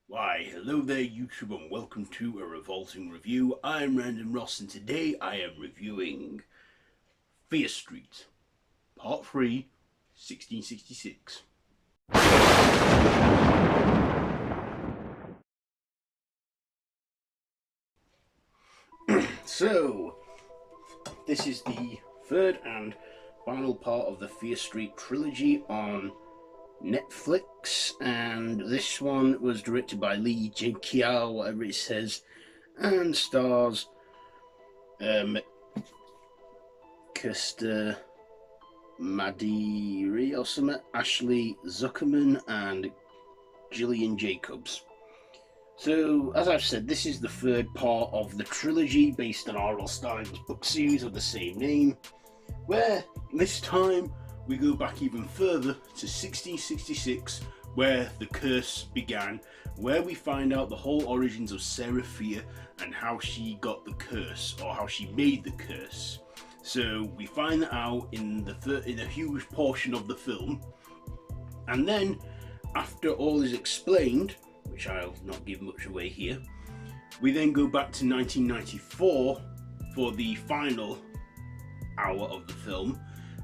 Why, hello there YouTube and welcome to a Revolting review. I'm Random Ross and today I am reviewing Fear Street, Part 3, 1666. So, this is the third and final part of the Fear Street trilogy on Netflix, and this one was directed by Lee Jin-Kiao, whatever it says, and stars Kirsta Madiri or something, Ashley Zuckerman, and Gillian Jacobs. So, as I've said, this is the third part of the trilogy based on R.L. Stine's book series of the same name, where this time we go back even further to 1666, where the curse began, where we find out the whole origins of Sarah Fear and how she got the curse, or how she made the curse. So we find that out in a huge portion of the film, and then after all is explained, which I'll not give much away here, we then go back to 1994 for the final hour of the film,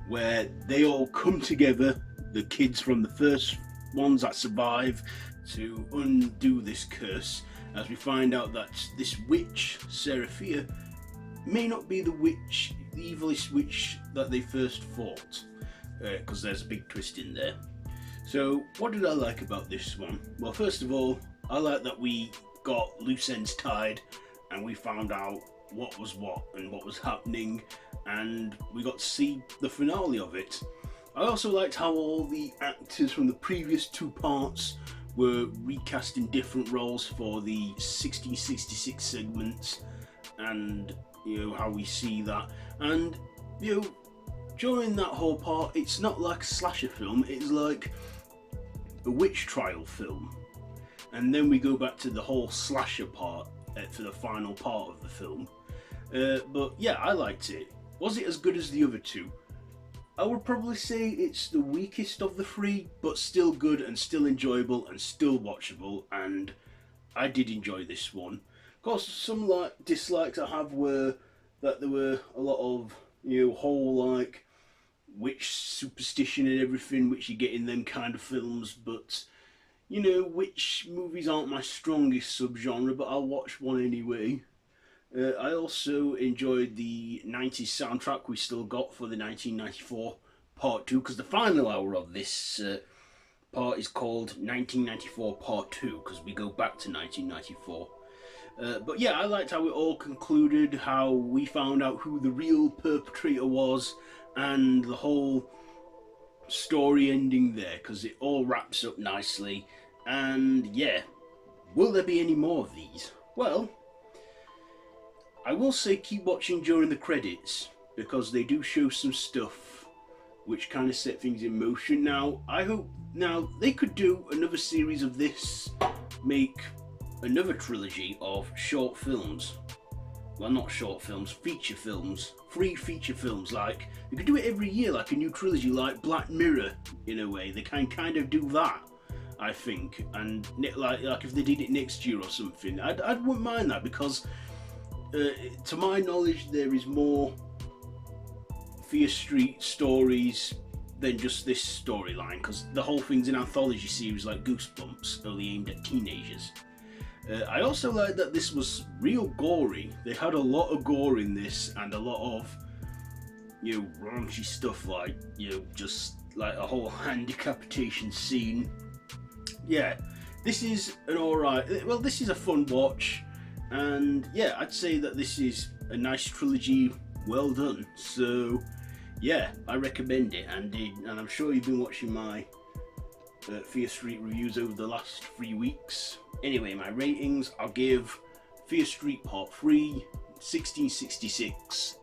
where they all come together, the kids from the first ones that survive, to undo this curse, as we find out that this witch, Sarah Fear, may not be the witch, the evilest witch that they first fought, because there's a big twist in there. So what did I like about this one? Well, first of all, I like that we got loose ends tied and we found out what was what and what was happening, and we got to see the finale of it. I also liked how all the actors from the previous two parts were recast in different roles for the 1666 segments, and how we see that. And during that whole part, it's not like a slasher film, it's like a witch trial film. And then we go back to the whole slasher part for the final part of the film. But yeah, I liked it. Was it as good as the other two? I would probably say it's the weakest of the three, but still good and still enjoyable and still watchable, and I did enjoy this one. Of course, some dislikes I have were that there were a lot of whole witch superstition and everything which you get in them kind of films, but witch movies aren't my strongest subgenre, but I'll watch one anyway. I also enjoyed the 90s soundtrack we still got for the 1994 Part 2, because the final hour of this part is called 1994 Part 2, because we go back to 1994. But yeah, I liked how it all concluded, how we found out who the real perpetrator was, and the whole story ending there, because it all wraps up nicely. And yeah, will there be any more of these? Well, I will say keep watching during the credits, because they do show some stuff which kind of set things in motion. Now, I hope they could do another series of this, make another trilogy of short films. Well, not short films, feature films. 3 feature films, like, they could do it every year, like a new trilogy, like Black Mirror, in a way. They can kind of do that, I think. And like if they did it next year or something, I wouldn't mind that, because to my knowledge, there is more Fear Street stories than just this storyline, because the whole thing's an anthology series like Goosebumps, only aimed at teenagers. I also like that this was real gory. They had a lot of gore in this, and a lot of raunchy stuff, like just like a whole hand decapitation scene. Yeah, this is an alright, well, this is a fun watch, and yeah, I'd say that this is a nice trilogy, well done. So yeah, I recommend it, and I'm sure you've been watching my Fear Street reviews over the last 3 weeks. Anyway, my ratings, I'll give Fear Street Part 3, 1666.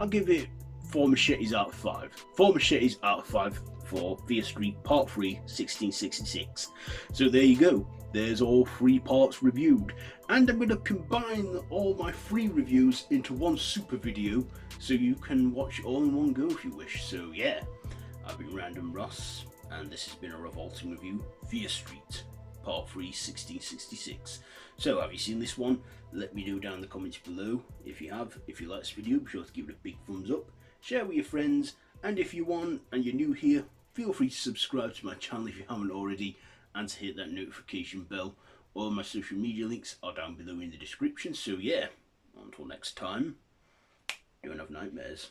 I'll give it 4 machetes out of 5. 4 machetes out of 5 for Fear Street Part 3, 1666. So there you go. There's all 3 parts reviewed. And I'm going to combine all my 3 reviews into one super video, so you can watch it all in one go if you wish. So yeah, I've been Random Ross, and this has been a Revolting review, Fear Street. Part 3, 1666. So, have you seen this one? Let me know down in the comments below if you have. If you like this video, be sure to give it a big thumbs up, share with your friends, and if you want and you're new here, feel free to subscribe to my channel if you haven't already, and to hit that notification bell. All my social media links are down below in the description. So yeah, until next time, don't have nightmares.